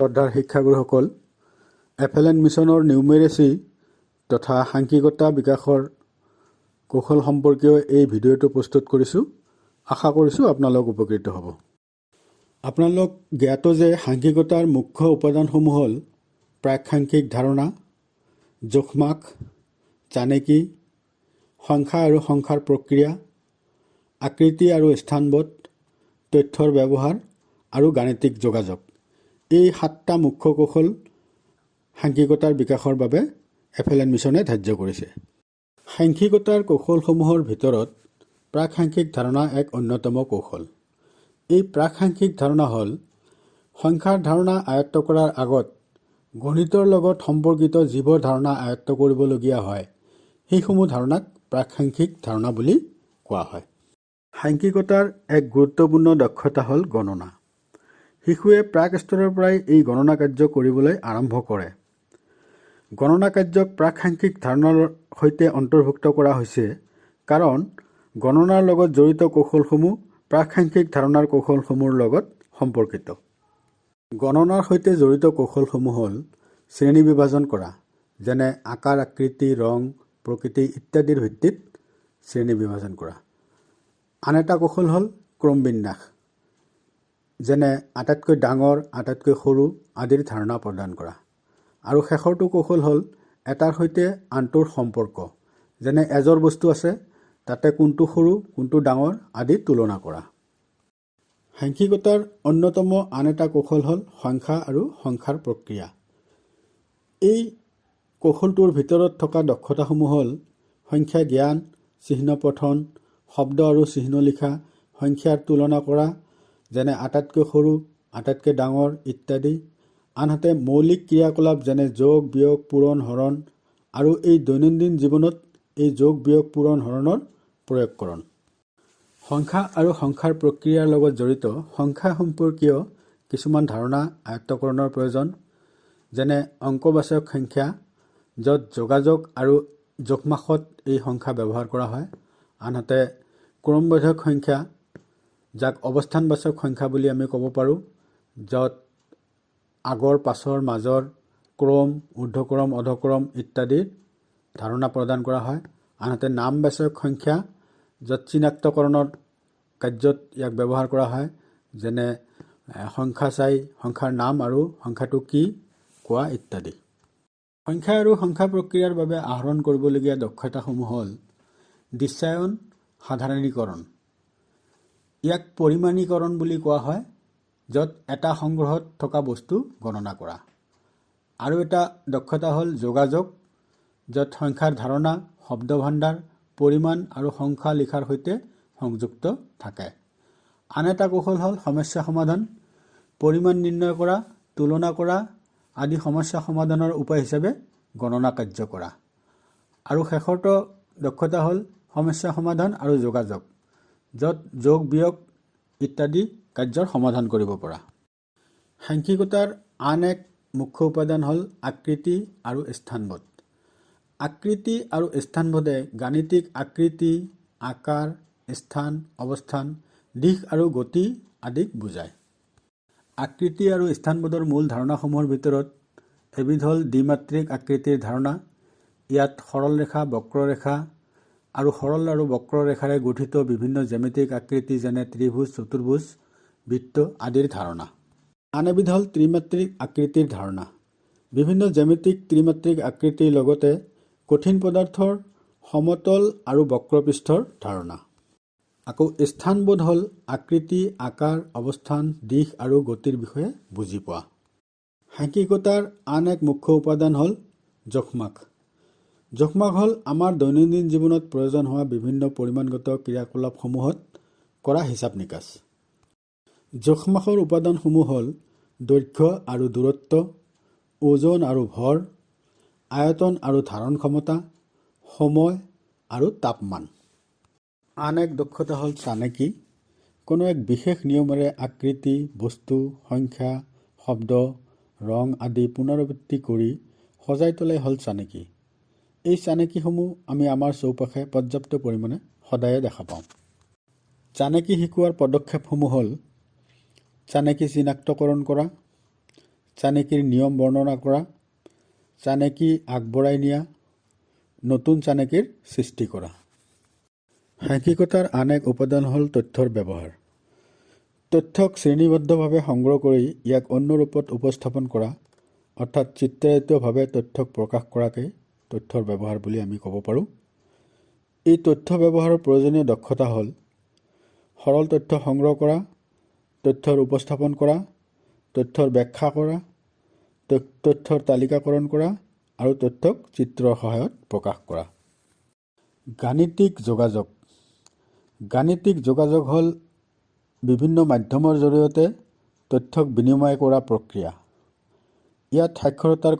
শ্ৰদ্ধাৰ শিক্ষাগুৰুসকল, FLN মিছনৰ নিউমেৰেচি তথা সাংখ্যিকতা বিকাশৰ কৌশল সম্পৰ্কীয় এই ভিডিঅ'টো প্ৰস্তুত কৰিছোঁ। আশা কৰিছোঁ আপোনালোক উপকৃত হ'ব। আপোনালোক জ্ঞাত যে সাংখ্যিকতাৰ মুখ্য উপাদানসমূহ হ'ল প্ৰাক-সাংখ্যিক ধাৰণা, জোখমাখ, চানেকি, সংখ্যা আৰু সংখ্যাৰ প্ৰক্ৰিয়া, আকৃতি আৰু স্থানবোধ, তথ্যৰ ব্যৱহাৰ আৰু গাণিতিক যোগাযোগ। এই 7টা মুখ্য কৌশল সাংখ্যিকতাৰ বিকাশৰ বাবে FLN মিছনে ধাৰ্য কৰিছে। সাংখ্যিকতাৰ কৌশলসমূহৰ ভিতৰত প্ৰাক-সাংখ্যিক ধাৰণা এক অন্যতম কৌশল। এই প্ৰাক-সাংখ্যিক ধাৰণা হ'ল সংখ্যাৰ ধাৰণা আয়ত্ত কৰাৰ আগত গণিতৰ লগত সম্পৰ্কিত যিবোৰ ধাৰণা আয়ত্ত কৰিবলগীয়া হয় সেইসমূহ ধাৰণাক প্ৰাক-সাংখ্যিক ধাৰণা বুলি কোৱা হয়। সাংখ্যিকতাৰ এক গুৰুত্বপূৰ্ণ দক্ষতা হ'ল গণনা। শিশুৱে প্ৰাক স্তৰৰ পৰাই এই গণনা কাৰ্য কৰিবলৈ আৰম্ভ কৰে। গণনা কাৰ্যক প্ৰাক-সাংখ্যিক ধাৰণাৰ সৈতে অন্তৰ্ভুক্ত কৰা হৈছে কাৰণ গণনাৰ লগত জড়িত কৌশলসমূহ প্ৰাক-সাংখ্যিক ধাৰণাৰ কৌশলসমূহৰ লগত সম্পৰ্কিত। গণনাৰ সৈতে জড়িত কৌশলসমূহ হ'ল শ্ৰেণী বিভাজন কৰা, যেনে আকাৰ, আকৃতি, ৰং, প্ৰকৃতি ইত্যাদিৰ ভিত্তিত শ্ৰেণী বিভাজন কৰা। আন এটা কৌশল হ'ল ক্ৰমবিন্যাস, যেনে আটাইতকৈ ডাঙৰ, আটাইতকৈ সৰু আদিৰ ধাৰণা প্ৰদান কৰা। আৰু শেষৰটো কৌশল হ'ল এটাৰ সৈতে আনটোৰ সম্পৰ্ক, যেনে এযোৰ বস্তু আছে তাতে কোনটো সৰু কোনটো ডাঙৰ আদি তুলনা কৰা। সাংখ্যিকতাৰ অন্যতম আন এটা কৌশল হ'ল সংখ্যা আৰু সংখ্যাৰ প্ৰক্ৰিয়া। এই কৌশলটোৰ ভিতৰত থকা দক্ষতাসমূহ হ'ল সংখ্যা জ্ঞান, চিহ্ন পঠন, শব্দ আৰু চিহ্ন লিখা, সংখ্যাৰ তুলনা কৰা, যেনে আটাইতকৈ সৰু, আটাইতকৈ ডাঙৰ ইত্যাদি। আনহাতে মৌলিক ক্ৰিয়াকলাপ যেনে যোগ, বিয়োগ, পূৰণ, হৰণ আৰু এই দৈনন্দিন জীৱনত এই যোগ, বিয়োগ, পূৰণ, হৰণৰ প্ৰয়োগকৰণ। সংখ্যা আৰু সংখ্যাৰ প্ৰক্ৰিয়াৰ লগত জড়িত সংখ্যা সম্পৰ্কীয় কিছুমান ধাৰণা আয়ত্তকৰণৰ প্ৰয়োজন, যেনে অংকবাচক সংখ্যা, য'ত যোগাযোগ আৰু জোখমাখত এই সংখ্যা ব্যৱহাৰ কৰা হয়। আনহাতে ক্ৰমবৰ্ধক সংখ্যা, যাক অৱস্থানবাচক সংখ্যা বুলি আমি ক'ব পাৰোঁ, য'ত আগৰ, পাছৰ, মাজৰ, ক্ৰম, ঊৰ্ধ্বক্ৰম, অধক্ৰম ইত্যাদিৰ ধাৰণা প্ৰদান কৰা হয়। আনহাতে নামবাচক সংখ্যা, য'ত চিনাক্তকৰণৰ কাৰ্যত ইয়াক ব্যৱহাৰ কৰা হয়, যেনে সংখ্যা চাই সংখ্যাৰ নাম আৰু সংখ্যাটো কি কোৱা ইত্যাদি। সংখ্যা আৰু সংখ্যা প্ৰক্ৰিয়াৰ বাবে আহৰণ কৰিবলগীয়া দক্ষতাসমূহ হ'ল দৃশ্যায়ন, সাধাৰণীকৰণ। ইয়াক পৰিমাণীকৰণ বুলি কোৱা হয়, য'ত এটা সংগ্ৰহত থকা বস্তু গণনা কৰা। আৰু এটা দক্ষতা হ'ল যোগাযোগ, য'ত সংখ্যাৰ ধাৰণা, শব্দভাণ্ডাৰ, পৰিমাণ আৰু সংখ্যা লিখাৰ সৈতে সংযুক্ত থাকে। আন এটা কৌশল হ'ল সমস্যা সমাধান, পৰিমাণ নিৰ্ণয় কৰা, তুলনা কৰা আদি সমস্যা সমাধানৰ উপায় হিচাপে গণনা কাৰ্য কৰা। আৰু শেষৰটো দক্ষতা হ'ল সমস্যা সমাধান আৰু যোগাযোগ, য'ত যোগ, বিয়োগ ইত্যাদি কাৰ্যৰ সমাধান কৰিব পৰা। সাংখ্যিকতাৰ আন এক মুখ্য উপাদান হ'ল আকৃতি আৰু স্থানবোধ। আকৃতি আৰু স্থানবোধে গাণিতিক আকৃতি, আকাৰ, স্থান, অৱস্থান, দিশ আৰু গতি আদিক বুজায়। আকৃতি আৰু স্থানবোধৰ মূল ধাৰণাসমূহৰ ভিতৰত এবিধ হ'ল দ্বিমাত্ৰিক আকৃতিৰ ধাৰণা। ইয়াত সৰল ৰেখা, বক্ৰৰেখা আৰু সৰল আৰু বক্ৰৰেখাৰে গঠিত বিভিন্ন জ্যামিতিক আকৃতি যেনে ত্ৰিভুজ, চতুৰ্ভুজ, বৃত্ত আদিৰ ধাৰণা। আন এবিধ হ'ল ত্ৰিমাত্ৰিক আকৃতিৰ ধাৰণা। বিভিন্ন জ্যামিতিক ত্ৰিমাত্ৰিক আকৃতিৰ লগতে কঠিন পদাৰ্থৰ সমতল আৰু বক্ৰপৃষ্ঠৰ ধাৰণা। আকৌ স্থানবোধ হ'ল আকৃতি, আকাৰ, অৱস্থান, দিশ আৰু গতিৰ বিষয়ে বুজি পোৱা। সাংখ্যিকতাৰ আন এক মুখ্য উপাদান হ'ল জোখমাখ। জোখমাখ হ'ল আমাৰ দৈনন্দিন জীৱনত প্ৰয়োজন হোৱা বিভিন্ন পৰিমাণগত ক্ৰিয়াকলাপসমূহত কৰা হিচাপ নিকাচ। জোখমাখৰ উপাদানসমূহ হ'ল দৈৰ্ঘ্য আৰু দূৰত্ব, ওজন আৰু ভৰ, আয়তন আৰু ধাৰণ ক্ষমতা, সময় আৰু তাপমান। আন এক দক্ষতা হ'ল চানেকি। কোনো এক বিশেষ নিয়মেৰে আকৃতি, বস্তু, সংখ্যা, শব্দ, ৰং আদি পুনৰাবৃত্তি কৰি সজাই তোলাই হ'ল চানেকি। এই চানেকিসমূহ আমি আমাৰ চৌপাশে পৰ্যাপ্ত পৰিমাণে সদায়ে দেখা পাওঁ। চানেকি শিকোৱাৰ পদক্ষেপসমূহ হ'ল চানেকি চিনাক্তকৰণ কৰা, চানেকিৰ নিয়ম বৰ্ণনা কৰা, চানেকি আগবঢ়াই নিয়া, নতুন চানেকিৰ সৃষ্টি কৰা। সাংখ্যিকতাৰ আন এক উপাদান হ'ল তথ্যৰ ব্যৱহাৰ। তথ্যক শ্ৰেণীবদ্ধভাৱে সংগ্ৰহ কৰি ইয়াক অন্য ৰূপত উপস্থাপন কৰা, অৰ্থাৎ চিত্ৰায়িতভাৱে তথ্যক প্ৰকাশ কৰাকে তথ্যৰ ব্যৱহাৰ বুলি আমি ক'ব পাৰোঁ। এই তথ্য ব্যৱহাৰৰ প্ৰয়োজনীয় দক্ষতা হ'ল সৰল তথ্য সংগ্ৰহ কৰা, তথ্যৰ উপস্থাপন কৰা, তথ্যৰ ব্যাখ্যা কৰা, তথ্যৰ তালিকাকৰণ কৰা আৰু তথ্যক চিত্ৰৰ সহায়ত প্ৰকাশ কৰা। গাণিতিক যোগাযোগ। গাণিতিক যোগাযোগ হ'ল বিভিন্ন মাধ্যমৰ জৰিয়তে তথ্যক বিনিময় কৰা প্ৰক্ৰিয়া। ইয়াত সাক্ষৰতাৰ